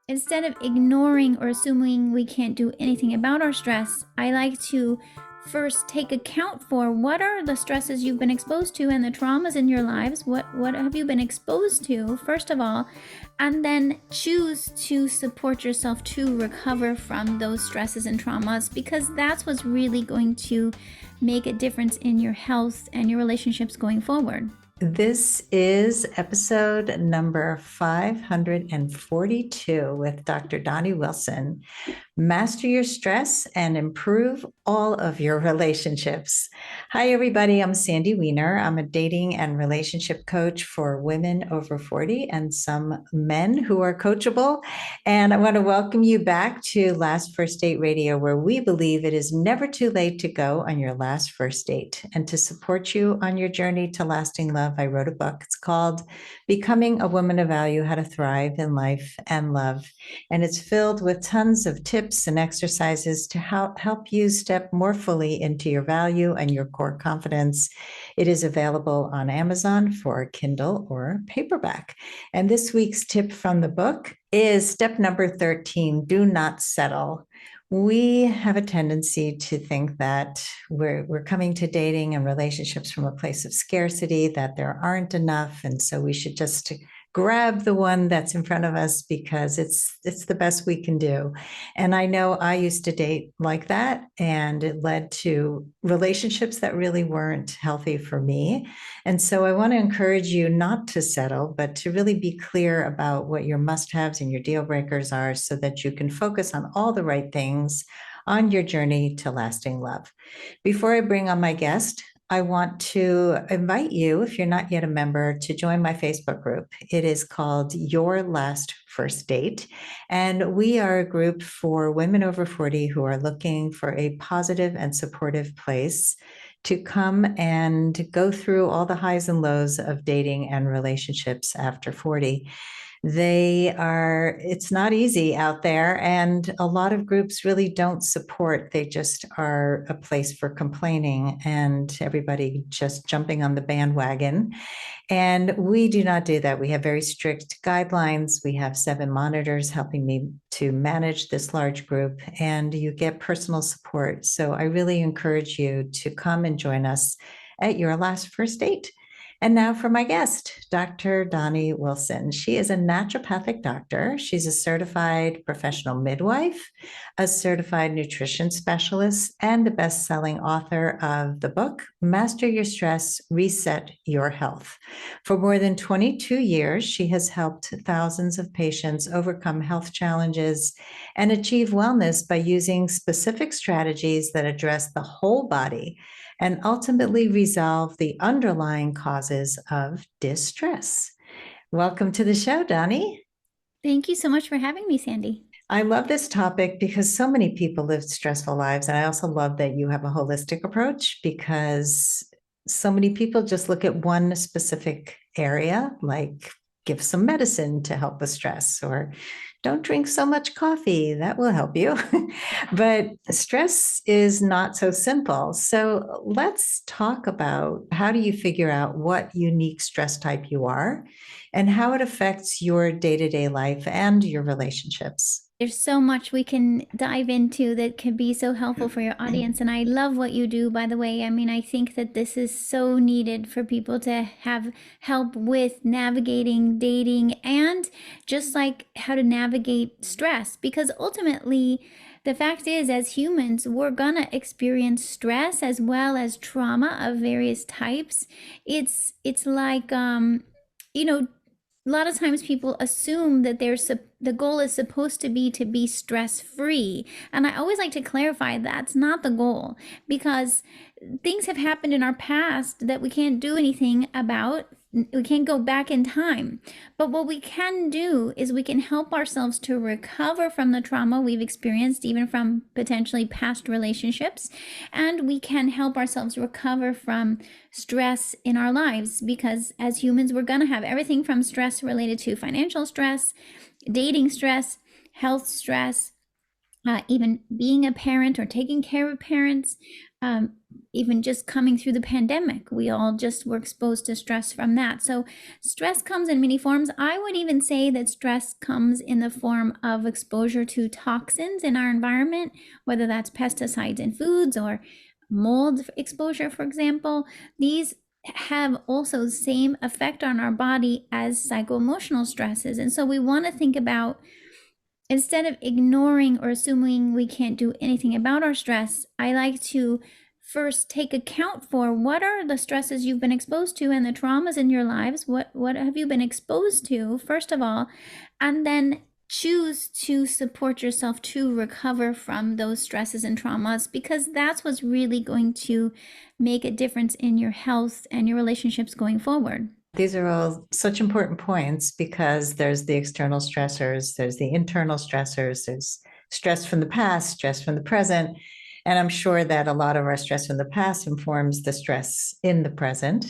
instead of ignoring or assuming we can't do anything about our stress, I like to first take account for what are the stresses you've been exposed to and the traumas in your lives. What have you been exposed to, first of all, and then choose to support yourself to recover from those stresses and traumas, because that's what's really going to make a difference in your health and your relationships going forward. This is episode number 542 with Dr. Doni Wilson. Master your stress and improve all of your relationships. Hi, everybody. I'm Sandy Weiner. I'm a dating and relationship coach for women over 40 and some men who are coachable. And I want to welcome you back to Last First Date Radio, where we believe it is never too late to go on your last first date. And to support you on your journey to lasting love, I wrote a book. It's called Becoming a Woman of Value: How to Thrive in Life and Love. And it's filled with tons of tips and exercises to help you step more fully into your value and your core confidence. It is available on Amazon for Kindle or paperback. And this week's tip from the book is step number 13, do not settle. We have a tendency to think that we're coming to dating and relationships from a place of scarcity, that there aren't enough, and so we should just grab the one that's in front of us because it's the best we can do. And I know I used to date like that, and it led to relationships that really weren't healthy for me. And so I want to encourage you not to settle, but to really be clear about what your must-haves and your deal breakers are so that you can focus on all the right things on your journey to lasting love. Before I bring on my guest, I want to invite you, if you're not yet a member, to join my Facebook group. It is called Your Last First Date. And we are a group for women over 40 who are looking for a positive and supportive place to come and go through all the highs and lows of dating and relationships after 40. It's not easy out there, and a lot of groups really don't support. They just are a place for complaining and everybody just jumping on the bandwagon. And we do not do that. We have very strict guidelines. We have 7 monitors helping me to manage this large group, and you get personal support. So I really encourage you to come and join us at Your Last First Date. And now for my guest, Dr. Doni Wilson. She is a naturopathic doctor. She's a certified professional midwife, a certified nutrition specialist, and the best-selling author of the book, Master Your Stress, Reset Your Health. For more than 22 years, she has helped thousands of patients overcome health challenges and achieve wellness by using specific strategies that address the whole body and ultimately resolve the underlying causes of distress. Welcome to the show, Doni. Thank you so much for having me, Sandy. I love this topic because so many people live stressful lives. And I also love that you have a holistic approach, because so many people just look at one specific area, like give some medicine to help with stress, or don't drink so much coffee, that will help you. But stress is not so simple. So let's talk about, how do you figure out what unique stress type you are and how it affects your day-to-day life and your relationships? There's so much we can dive into that can be so helpful for your audience. And I love what you do, by the way. I mean, I think that this is so needed for people to have help with navigating dating and just like how to navigate stress. Because ultimately, the fact is, as humans, we're gonna experience stress as well as trauma of various types. It's like, you know, a lot of times people assume that the goal is supposed to be stress free, and I always like to clarify that's not the goal, because things have happened in our past that we can't do anything about. We can't go back in time, but what we can do is we can help ourselves to recover from the trauma we've experienced, even from potentially past relationships, and we can help ourselves recover from stress in our lives, because as humans, we're going to have everything from stress related to financial stress, dating stress, health stress, even being a parent or taking care of parents, um, even just coming through the pandemic, we all just were exposed to stress from that. So stress comes in many forms. I would even say that stress comes in the form of exposure to toxins in our environment, whether that's pesticides in foods or mold exposure, for example. These have also the same effect on our body as psycho-emotional stresses. And so we want to think about, instead of ignoring or assuming we can't do anything about our stress, I like to first take account for what are the stresses you've been exposed to and the traumas in your lives. What have you been exposed to, first of all, and then choose to support yourself to recover from those stresses and traumas, because that's what's really going to make a difference in your health and your relationships going forward. These are all such important points because there's the external stressors, there's the internal stressors, there's stress from the past, stress from the present. And I'm sure that a lot of our stress from the past informs the stress in the present.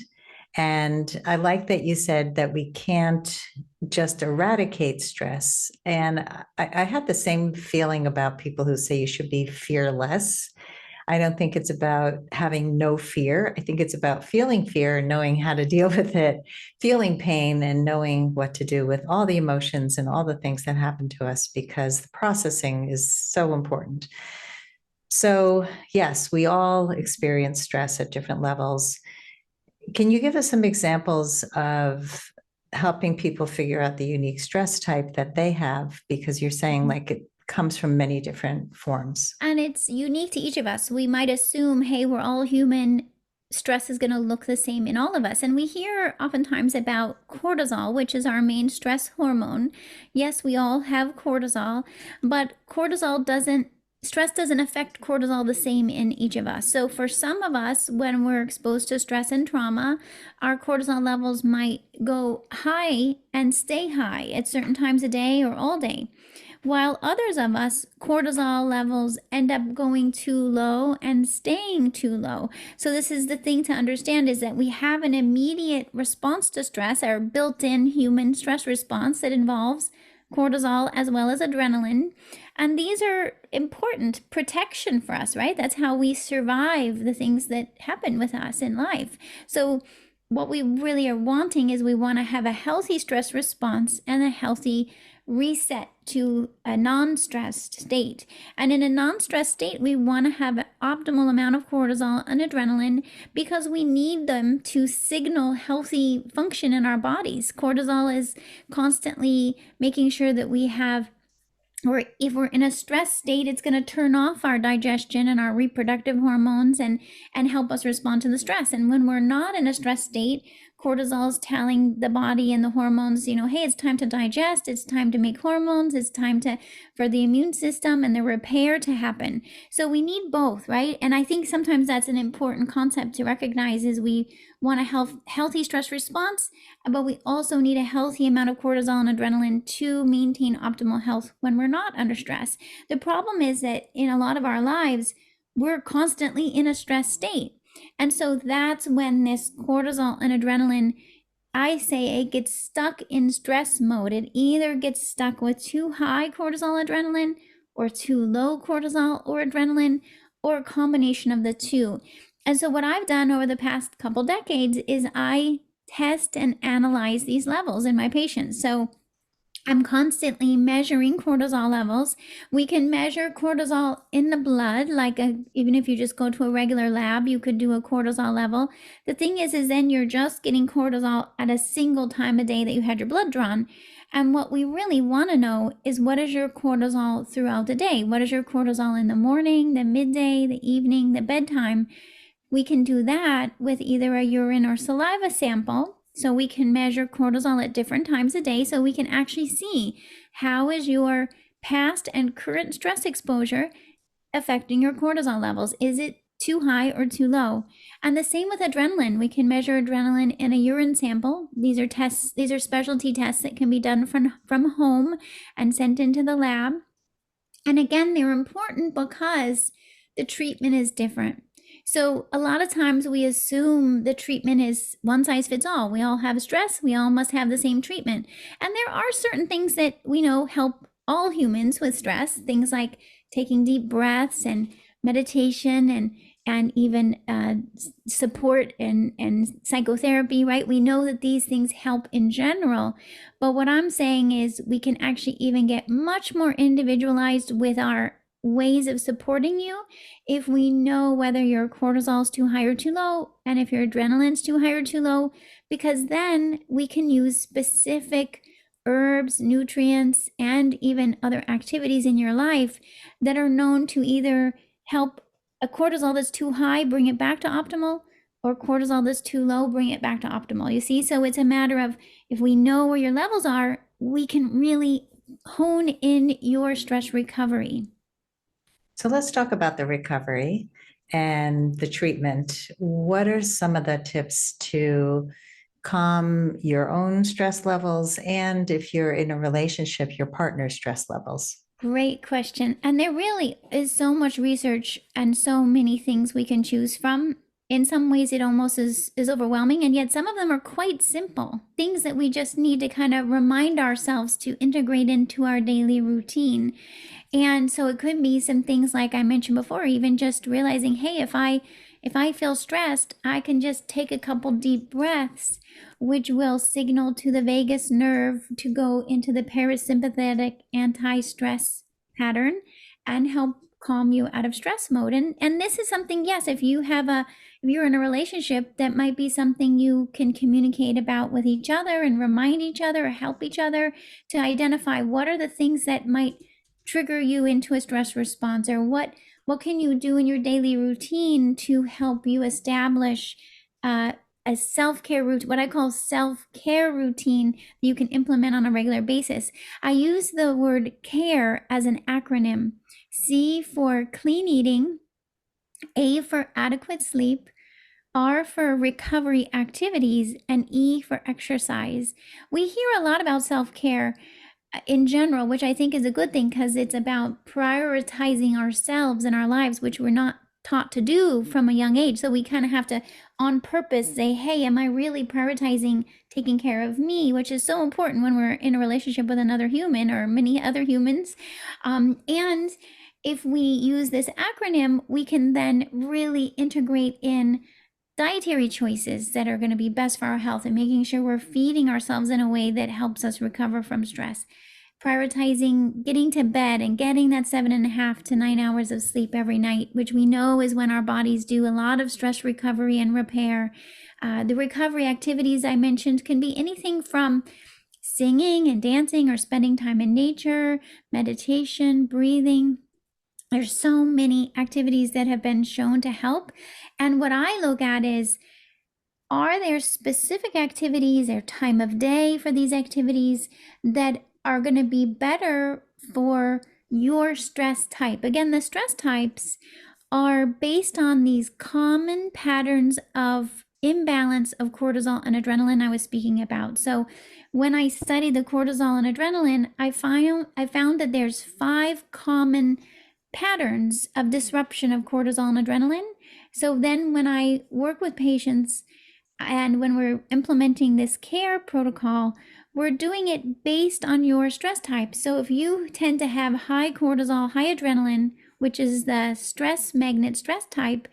And I like that you said that we can't just eradicate stress. And I had the same feeling about people who say you should be fearless. I don't think it's about having no fear. I think it's about feeling fear and knowing how to deal with it, feeling pain and knowing what to do with all the emotions and all the things that happen to us, because the processing is so important. So, yes, we all experience stress at different levels. Can you give us some examples of helping people figure out the unique stress type that they have? Because you're saying like it comes from many different forms. And it's unique to each of us. We might assume, hey, we're all human. Stress is going to look the same in all of us. And we hear oftentimes about cortisol, which is our main stress hormone. Yes, we all have cortisol, but stress doesn't affect cortisol the same in each of us. So for some of us, when we're exposed to stress and trauma, our cortisol levels might go high and stay high at certain times of day or all day, while others of us, cortisol levels end up going too low and staying too low. So this is the thing to understand, is that we have an immediate response to stress, our built-in human stress response that involves cortisol as well as adrenaline. And these are important protection for us, right? That's how we survive the things that happen with us in life. So what we really are wanting is we want to have a healthy stress response and a healthy reset to a non-stressed state. And in a non-stressed state, we want to have an optimal amount of cortisol and adrenaline because we need them to signal healthy function in our bodies. Cortisol is constantly making sure that we have, or if we're in a stress state, it's going to turn off our digestion and our reproductive hormones and help us respond to the stress. And when we're not in a stress state, cortisol is telling the body and the hormones, hey, it's time to digest, it's time to make hormones, it's time for the immune system and the repair to happen. So we need both, right? And I think sometimes that's an important concept to recognize, is we want a healthy stress response, but we also need a healthy amount of cortisol and adrenaline to maintain optimal health when we're not under stress. The problem is that in a lot of our lives, we're constantly in a stress state. And so that's when this cortisol and adrenaline, I say, it gets stuck in stress mode. It either gets stuck with too high cortisol adrenaline or too low cortisol or adrenaline, or a combination of the two. And so what I've done over the past couple decades is I test and analyze these levels in my patients. So I'm constantly measuring cortisol levels. We can measure cortisol in the blood, even if you just go to a regular lab, you could do a cortisol level. The thing is then you're just getting cortisol at a single time of day that you had your blood drawn. And what we really want to know is, what is your cortisol throughout the day? What is your cortisol in the morning, the midday, the evening, the bedtime? We can do that with either a urine or saliva sample. So we can measure cortisol at different times a day, so we can actually see how is your past and current stress exposure affecting your cortisol levels. Is it too high or too low? And the same with adrenaline. We can measure adrenaline in a urine sample. These are specialty tests that can be done from home and sent into the lab. And again, they're important because the treatment is different. So a lot of times we assume the treatment is one size fits all. We all have stress. We all must have the same treatment. And there are certain things that we know help all humans with stress, things like taking deep breaths and meditation and even support and psychotherapy, right? We know that these things help in general. But what I'm saying is we can actually even get much more individualized with our ways of supporting you if we know whether your cortisol is too high or too low, and if your adrenaline's too high or too low, because then we can use specific herbs, nutrients, and even other activities in your life that are known to either help a cortisol that's too high, bring it back to optimal, or cortisol that's too low, bring it back to optimal. You see, so it's a matter of if we know where your levels are, we can really hone in your stress recovery. So let's talk about the recovery and the treatment. What are some of the tips to calm your own stress levels, and if you're in a relationship, your partner's stress levels? Great question. And there really is so much research and so many things we can choose from. In some ways, it almost is overwhelming, and yet some of them are quite simple. Things that we just need to kind of remind ourselves to integrate into our daily routine. And so it could be some things like I mentioned before, even just realizing, hey, if I feel stressed, I can just take a couple deep breaths, which will signal to the vagus nerve to go into the parasympathetic anti-stress pattern and help calm you out of stress mode. And this is something, yes, if you're in a relationship, that might be something you can communicate about with each other and remind each other or help each other to identify what are the things that might trigger you into a stress response, or what can you do in your daily routine to help you establish a self-care routine, what I call self-care routine that you can implement on a regular basis. I use the word CARE as an acronym. C for clean eating, A for adequate sleep, R for recovery activities, and E for exercise. We hear a lot about self-care in general, which I think is a good thing because it's about prioritizing ourselves and our lives, which we're not taught to do from a young age. So we kind of have to on purpose say, hey, am I really prioritizing taking care of me, which is so important when we're in a relationship with another human or many other humans. And if we use this acronym, we can then really integrate in dietary choices that are going to be best for our health and making sure we're feeding ourselves in a way that helps us recover from stress. Prioritizing getting to bed and getting that 7.5 to 9 hours of sleep every night, which we know is when our bodies do a lot of stress recovery and repair. The recovery activities I mentioned can be anything from singing and dancing or spending time in nature, meditation, breathing. There's so many activities that have been shown to help. And what I look at is, are there specific activities or time of day for these activities that are going to be better for your stress type? Again, the stress types are based on these common patterns of imbalance of cortisol and adrenaline I was speaking about. So when I studied the cortisol and adrenaline, I found that there's 5 common patterns of disruption of cortisol and adrenaline. So then when I work with patients and when we're implementing this CARE protocol, we're doing it based on your stress type. So if you tend to have high cortisol, high adrenaline, which is the stress magnet stress type,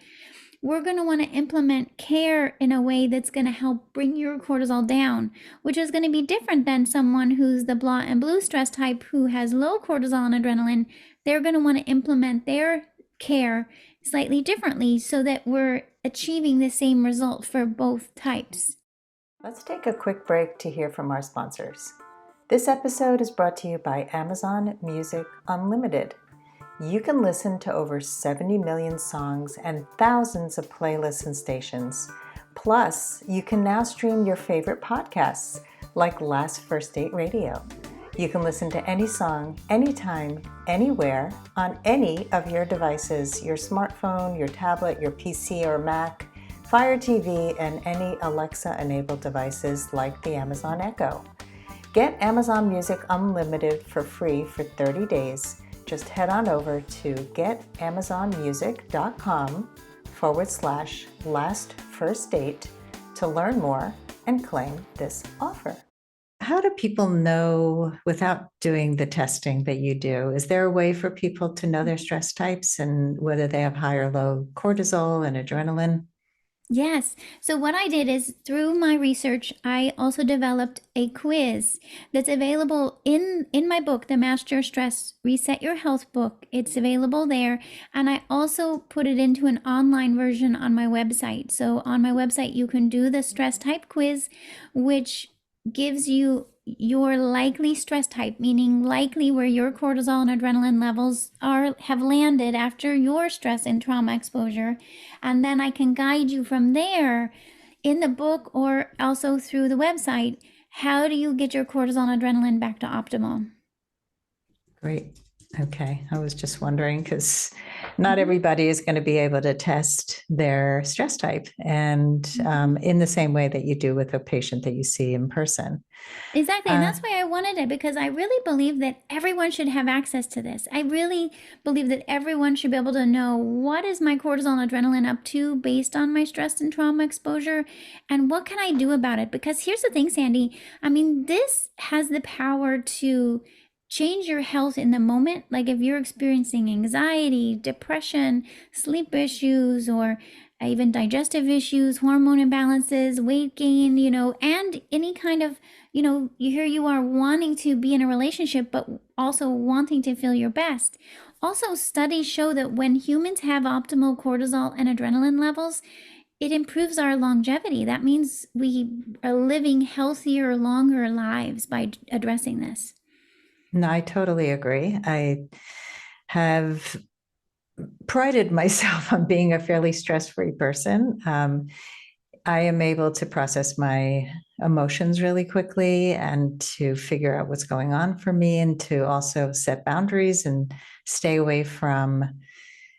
we're going to want to implement CARE in a way that's going to help bring your cortisol down, which is going to be different than someone who's the blah and blue stress type who has low cortisol and adrenaline. They're going to want to implement their CARE slightly differently so that we're achieving the same result for both types. Let's take a quick break to hear from our sponsors. This episode is brought to you by Amazon Music Unlimited. You can listen to over 70 million songs and thousands of playlists and stations. Plus, you can now stream your favorite podcasts like Last First Date Radio. You can listen to any song, anytime, anywhere, on any of your devices, your smartphone, your tablet, your PC or Mac, Fire TV, and any Alexa-enabled devices like the Amazon Echo. Get Amazon Music Unlimited for free for 30 days. Just head on over to getamazonmusic.com/last first date to learn more and claim this offer. how do people know without doing the testing that you do? Is there a way for people to know their stress types and whether they have high or low cortisol and adrenaline? Yes. So what I did is through my research, I also developed a quiz that's available in my book, The Master Your Stress Reset Your Health book. It's available there, and I also put it into an online version on my website. So on my website, you can do the stress type quiz, which gives you your likely stress type, meaning likely where your cortisol and adrenaline levels are have landed after your stress and trauma exposure. And then I can guide you from there in the book or also through the website. How do you get your cortisol and adrenaline back to optimal? Great. Okay. I was just wondering because not Mhm. everybody is going to be able to test their stress type and Mhm. in the same way that you do with a patient that you see in person. Exactly. And Uh, that's why I wanted it, because I really believe that everyone should have access to this. I really believe that everyone should be able to know what is my cortisol and adrenaline up to based on my stress and trauma exposure, and what can I do about it? Because here's the thing, Sandy. I mean, this has the power to change your health in the moment. Like if you're experiencing anxiety, depression, sleep issues, or even digestive issues, hormone imbalances, weight gain, and any kind of, here you are wanting to be in a relationship, but also wanting to feel your best. Also, studies show that when humans have optimal cortisol and adrenaline levels, it improves our longevity. That means we are living healthier, longer lives by addressing this. no, I totally agree. I have prided myself on being a fairly stress-free person. I am able to process my emotions really quickly and to figure out what's going on for me and to also set boundaries and stay away from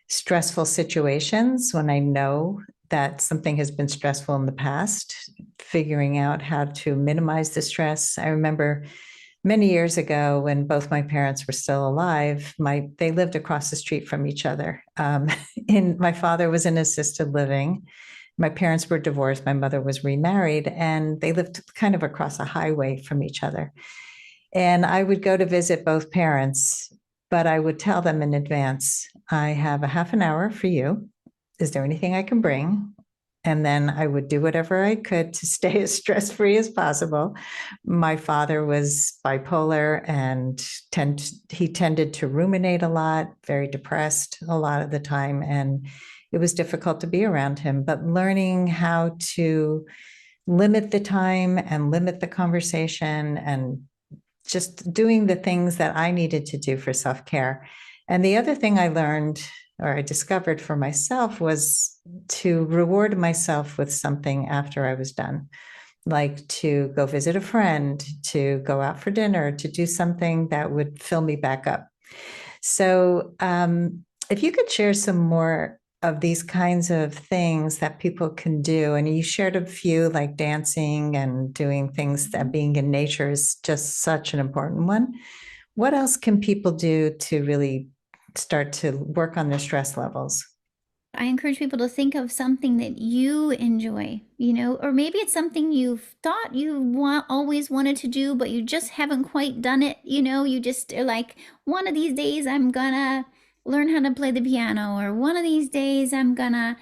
stressful situations when I know that something has been stressful in the past, figuring out how to minimize the stress. I remember many years ago when both my parents were still alive, they lived across the street from each other. My father was in assisted living. My parents were divorced. My mother was remarried, and they lived kind of across a highway from each other. And I would go to visit both parents, but I would tell them in advance, I have a half an hour for you. Is there anything I can bring? And then I would do whatever I could to stay as stress free as possible. My father was bipolar and he tended to ruminate a lot, very depressed a lot of the time. And it was difficult to be around him, but learning how to limit the time and limit the conversation and just doing the things that I needed to do for self care. And the other thing I learned or I discovered for myself was to reward myself with something after I was done, like to go visit a friend, to go out for dinner, to do something that would fill me back up. So, if you could share some more of these kinds of things that people can do, and you shared a few like dancing and doing things that being in nature is just such an important one. What else can people do to really start to work on their stress levels? I encourage people to think of something that you enjoy, or maybe it's something you've thought you always wanted to do, but you just haven't quite done it. You just are like, one of these days I'm gonna learn how to play the piano, or one of these days I'm gonna,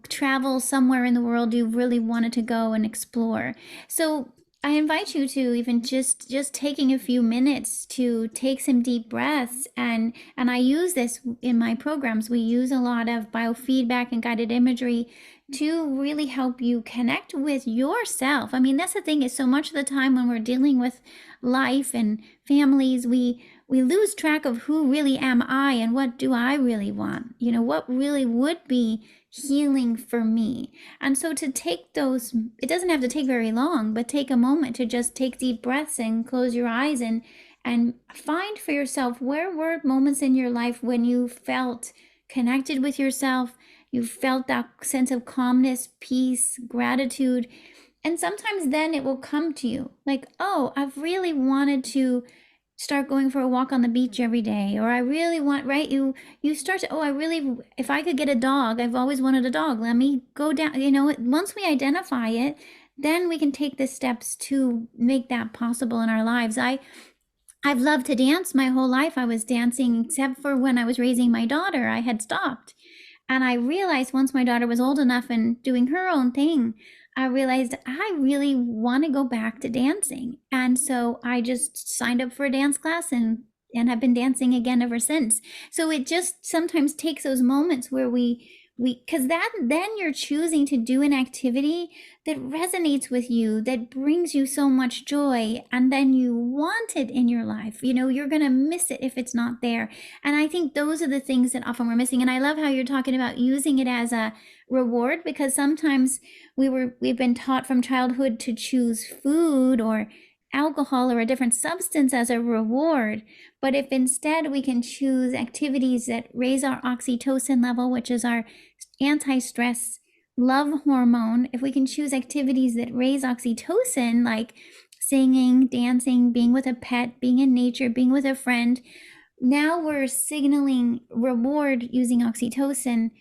travel somewhere in the world you really wanted to go and explore. So I invite you to even just taking a few minutes to take some deep breaths, and I use this in my programs. We use a lot of biofeedback and guided imagery to really help you connect with yourself. I mean, that's the thing, is so much of the time when we're dealing with life and families, we lose track of who really am I and what do I really want? What really would be healing for me? And so to take those, it doesn't have to take very long, but take a moment to just take deep breaths and close your eyes and find for yourself, where were moments in your life when you felt connected with yourself, you felt that sense of calmness, peace, gratitude. And sometimes then it will come to you like, oh, I've really wanted to start going for a walk on the beach every day, or I really want, right, you start to, oh, I really, if I could get a dog, I've always wanted a dog, let me go down, once we identify it, then we can take the steps to make that possible in our lives. I've loved to dance my whole life. I was dancing, except for when I was raising my daughter, I had stopped. And I realized once my daughter was old enough and doing her own thing, I realized I really want to go back to dancing. And so I just signed up for a dance class and have been dancing again ever since. So it just sometimes takes those moments where because that then you're choosing to do an activity that resonates with you, that brings you so much joy, and then you want it in your life. You're going to miss it if it's not there. And I think those are the things that often we're missing. And I love how you're talking about using it as a reward, because sometimes we've been taught from childhood to choose food or alcohol or a different substance as a reward. But if instead we can choose activities that raise our oxytocin level, which is our anti-stress love hormone, if we can choose activities that raise oxytocin, like singing, dancing, being with a pet, being in nature, being with a friend, now we're signaling reward using oxytocin,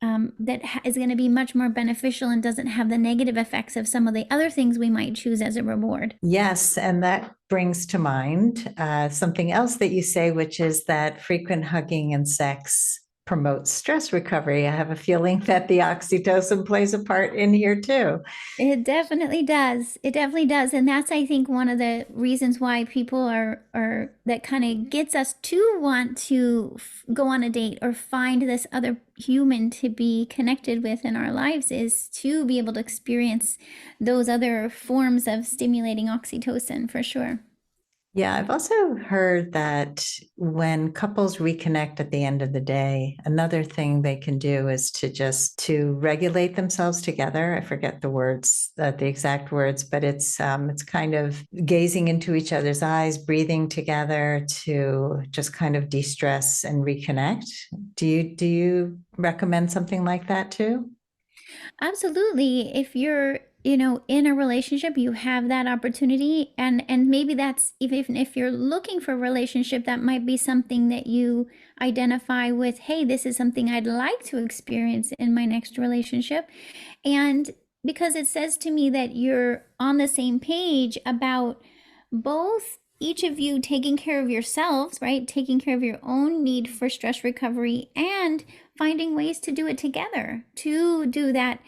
that is going to be much more beneficial and doesn't have the negative effects of some of the other things we might choose as a reward. Yes, and that brings to mind something else that you say, which is that frequent hugging and sex promotes stress recovery. I have a feeling that the oxytocin plays a part in here too. It definitely does. It definitely does. And that's, I think, one of the reasons why people are that kind of gets us to want to go on a date or find this other human to be connected with in our lives, is to be able to experience those other forms of stimulating oxytocin, for sure. Yeah, I've also heard that when couples reconnect at the end of the day, another thing they can do is to regulate themselves together. I forget the words, the exact words, but it's kind of gazing into each other's eyes, breathing together to just kind of de-stress and reconnect. Do you recommend something like that too? Absolutely. If you're, in a relationship, you have that opportunity, and maybe that's, even if you're looking for a relationship, that might be something that you identify with, hey, this is something I'd like to experience in my next relationship. And because it says to me that you're on the same page about both, each of you taking care of yourselves, right? Taking care of your own need for stress recovery, and finding ways to do it together, to do that,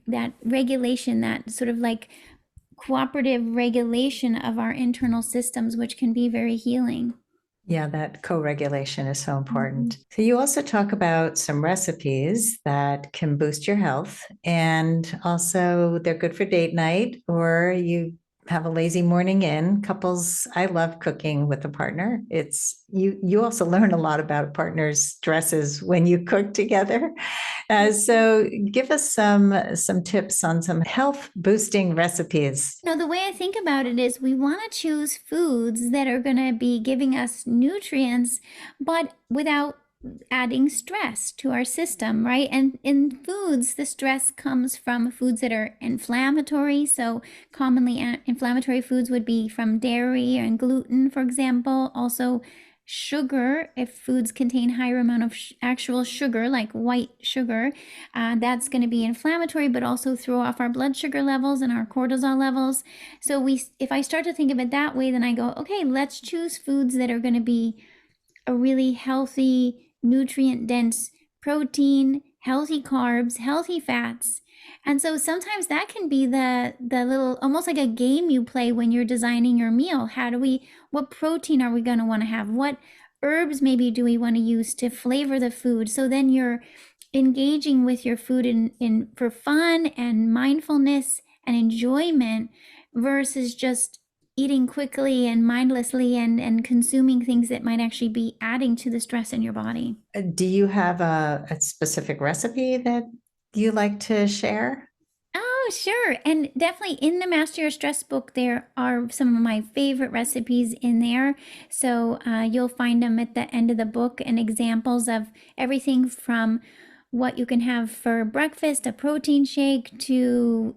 that regulation, that sort of like cooperative regulation of our internal systems, which can be very healing. Yeah, that co-regulation is so important. So you also talk about some recipes that can boost your health, and also they're good for date night, or you have a lazy morning in. Couples, I love cooking with a partner. It's you also learn a lot about a partner's stresses when you cook together. So give us some tips on some health boosting recipes. No, the way I think about it is we want to choose foods that are going to be giving us nutrients, but without adding stress to our system, right? And in foods, the stress comes from foods that are inflammatory. So commonly inflammatory foods would be from dairy and gluten, for example. Also sugar, if foods contain higher amount of actual sugar, like white sugar, that's going to be inflammatory, but also throw off our blood sugar levels and our cortisol levels. So if I start to think of it that way, then I go, okay, let's choose foods that are going to be a really healthy, nutrient dense protein, healthy carbs, healthy fats. And so sometimes that can be the little, almost like a game you play when you're designing your meal. What protein are we going to want to have? What herbs maybe do we want to use to flavor the food? So then you're engaging with your food in for fun and mindfulness and enjoyment, versus just eating quickly and mindlessly and consuming things that might actually be adding to the stress in your body. Do you have a specific recipe that you like to share? Oh, sure. And definitely in the Master Your Stress book, there are some of my favorite recipes in there. So you'll find them at the end of the book, and examples of everything from what you can have for breakfast, a protein shake, to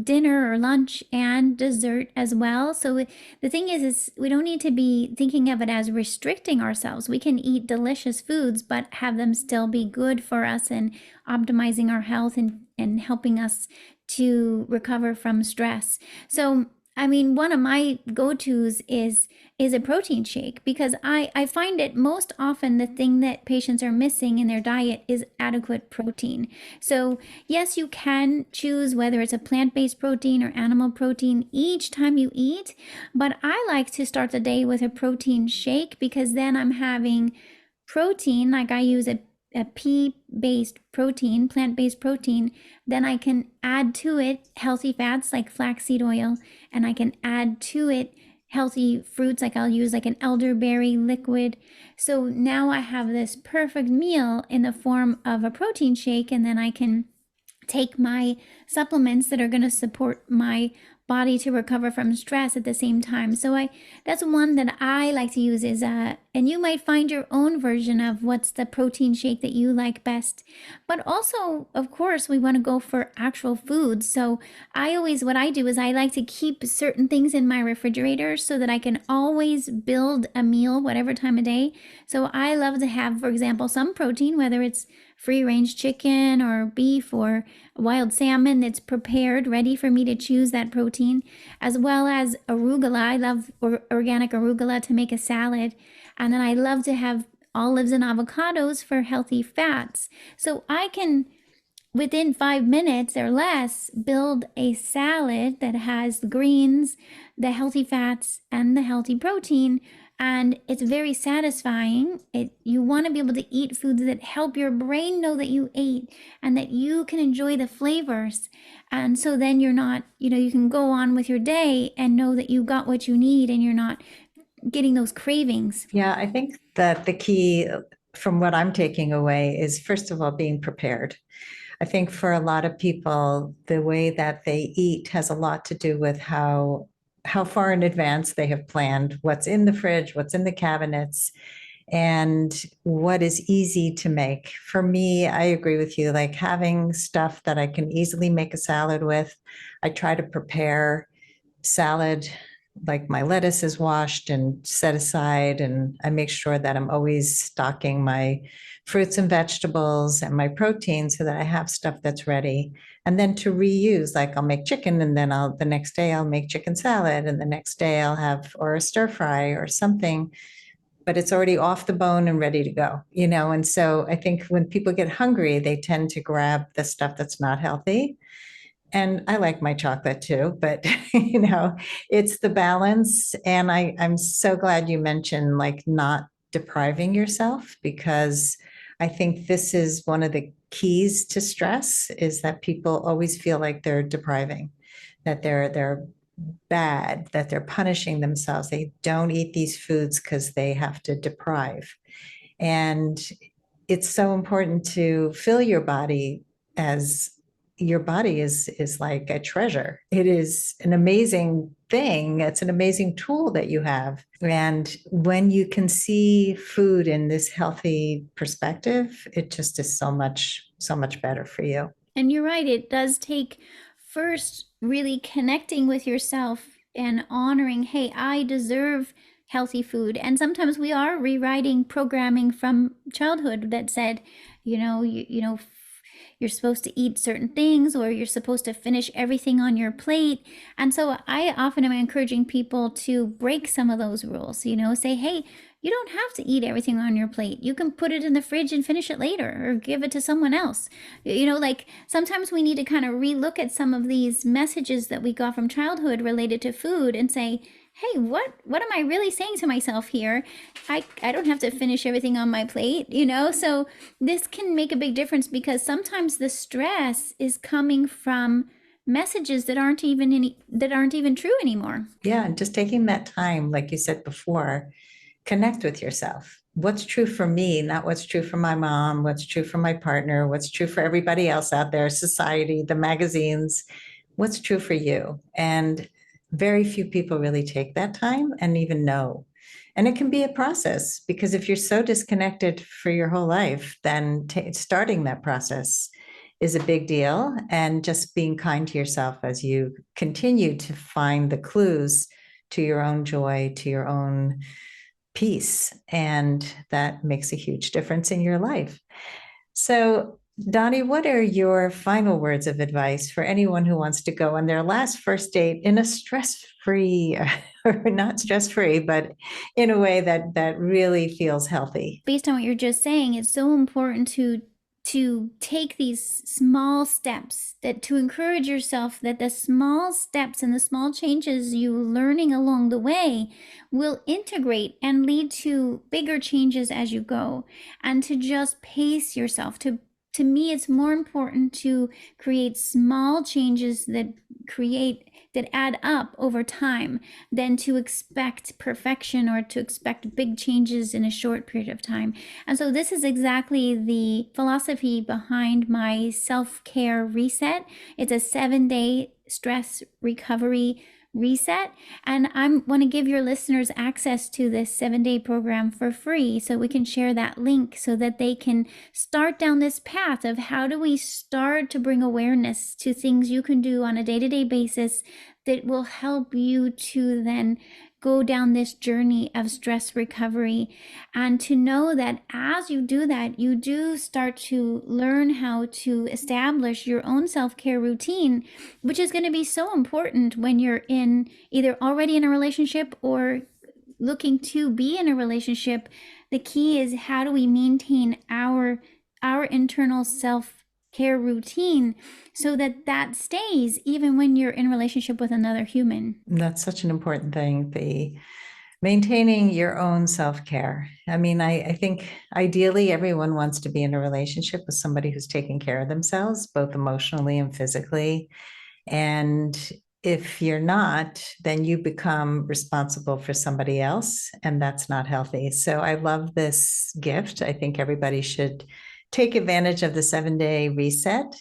dinner or lunch and dessert as well. So the thing is we don't need to be thinking of it as restricting ourselves. We can eat delicious foods, but have them still be good for us and optimizing our health and helping us to recover from stress. So I mean, one of my go-tos is a protein shake, because I find it most often the thing that patients are missing in their diet is adequate protein. So yes, you can choose whether it's a plant-based protein or animal protein each time you eat, but I like to start the day with a protein shake, because then I'm having protein, like I use a pea-based protein, plant-based protein, then I can add to it healthy fats like flaxseed oil, and I can add to it healthy fruits, like I'll use like an elderberry liquid. So now I have this perfect meal in the form of a protein shake, and then I can take my supplements that are going to support my body to recover from stress at the same time. So that's one that I like to use, is and you might find your own version of what's the protein shake that you like best. But also, of course, we want to go for actual foods. So what I do is I like to keep certain things in my refrigerator so that I can always build a meal whatever time of day. So I love to have, for example, some protein, whether it's free range chicken or beef or wild salmon that's prepared, ready for me to choose that protein, as well as arugula. I love organic arugula to make a salad. And then I love to have olives and avocados for healthy fats. So I can, within 5 minutes or less, build a salad that has the greens, the healthy fats, and the healthy protein. And it's very satisfying. You want to be able to eat foods that help your brain know that you ate and that you can enjoy the flavors. And so then you're not, you can go on with your day and know that you got what you need and you're not getting those cravings. Yeah, I think that the key from what I'm taking away is, first of all, being prepared. I think for a lot of people, the way that they eat has a lot to do with how far in advance they have planned what's in the fridge, what's in the cabinets, and what is easy to make. For me, I agree with you, like having stuff that I can easily make a salad with. I try to prepare salad, like my lettuce is washed and set aside, and I make sure that I'm always stocking my fruits and vegetables and my protein so that I have stuff that's ready. And then to reuse, like I'll make chicken, and then the next day I'll make chicken salad, and the next day I'll have, or a stir fry or something, but it's already off the bone and ready to go, And so I think when people get hungry, they tend to grab the stuff that's not healthy. And I like my chocolate too, but it's the balance. And I'm so glad you mentioned like not depriving yourself, because I think this is one of the keys to stress, is that people always feel like they're depriving, that they're bad, that they're punishing themselves. They don't eat these foods because they have to deprive. And it's so important to fill your body, as your body is like a treasure. It is an amazing thing. It's an amazing tool that you have. And when you can see food in this healthy perspective, it just is so much better for you. And you're right, it does take first really connecting with yourself and honoring, hey, I deserve healthy food. And sometimes we are rewriting programming from childhood that said, you're supposed to eat certain things, or you're supposed to finish everything on your plate. And so I often am encouraging people to break some of those rules, say, hey, you don't have to eat everything on your plate. You can put it in the fridge and finish it later, or give it to someone else. Like sometimes we need to kind of relook at some of these messages that we got from childhood related to food and say, hey, what am I really saying to myself here? I don't have to finish everything on my plate, So this can make a big difference, because sometimes the stress is coming from messages that aren't even true anymore. Yeah, and just taking that time, like you said before, connect with yourself. What's true for me, not what's true for my mom, what's true for my partner, what's true for everybody else out there, society, the magazines, what's true for you. And very few people really take that time and even know. And it can be a process, because if you're so disconnected for your whole life, then starting that process is a big deal. And just being kind to yourself as you continue to find the clues to your own joy, to your own peace. And that makes a huge difference in your life. So Doni, what are your final words of advice for anyone who wants to go on their last first date in a stress-free, or not stress-free, but in a way that really feels healthy? Based on what you're just saying, it's so important to take these small steps, that to encourage yourself that the small steps and the small changes you learning along the way will integrate and lead to bigger changes as you go, and to just pace yourself. To me, it's more important to create small changes that add up over time than to expect perfection or to expect big changes in a short period of time. And so this is exactly the philosophy behind my self-care reset. It's a 7-day stress recovery reset, and I want to give your listeners access to this 7-day program for free, so we can share that link so that they can start down this path of how do we start to bring awareness to things you can do on a day-to-day basis that will help you to then go down this journey of stress recovery, and to know that as you do that, you do start to learn how to establish your own self-care routine, which is going to be so important when you're in either already in a relationship or looking to be in a relationship. The key is, how do we maintain our internal self-care routine so that that stays even when you're in relationship with another human. That's such an important thing, the maintaining your own self-care. I mean, I think ideally everyone wants to be in a relationship with somebody who's taking care of themselves, both emotionally and physically. And if you're not, then you become responsible for somebody else, and that's not healthy. So I love this gift. I think everybody should take advantage of the 7-day reset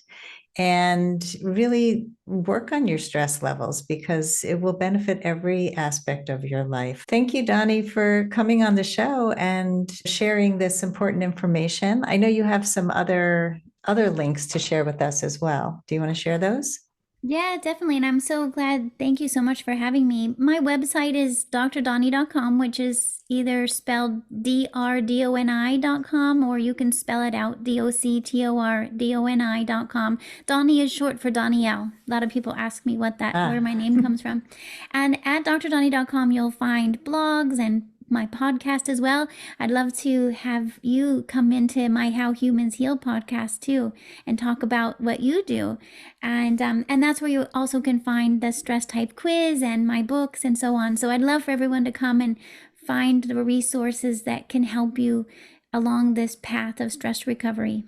and really work on your stress levels, because it will benefit every aspect of your life. Thank you, Doni, for coming on the show and sharing this important information. I know you have some other links to share with us as well. Do you want to share those? Yeah, definitely. And I'm so glad. Thank you so much for having me. My website is drdoni.com, which is either spelled drdoni.com, or you can spell it out doctordoni.com. Doni is short for Donielle. A lot of people ask me where my name comes from. And at drdoni.com, you'll find blogs and my podcast as well. I'd love to have you come into my How Humans Heal podcast too, and talk about what you do. And that's where you also can find the stress type quiz and my books and so on. So I'd love for everyone to come and find the resources that can help you along this path of stress recovery.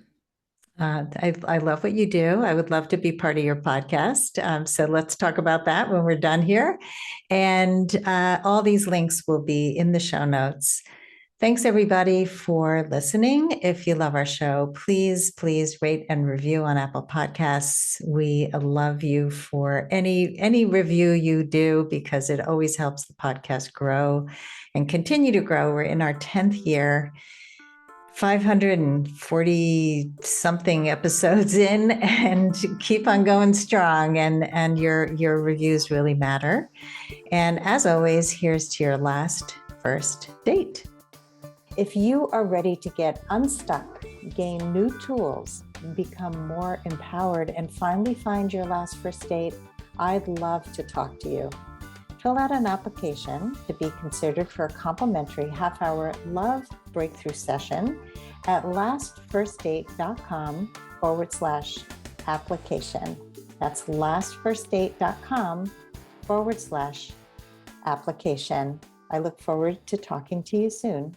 I love what you do. I would love to be part of your podcast. So let's talk about that when we're done here. And all these links will be in the show notes. Thanks, everybody, for listening. If you love our show, please rate and review on Apple Podcasts. We love you for any review you do, because it always helps the podcast grow and continue to grow. We're in our 10th year. 540 something episodes in, and keep on going strong, and your reviews really matter. And as always, here's to your last first date. If you are ready to get unstuck, gain new tools, become more empowered, and finally find your last first date, I'd love to talk to you. Fill out an application to be considered for a complimentary half-hour love breakthrough session at lastfirstdate.com/application. That's lastfirstdate.com/application. I look forward to talking to you soon.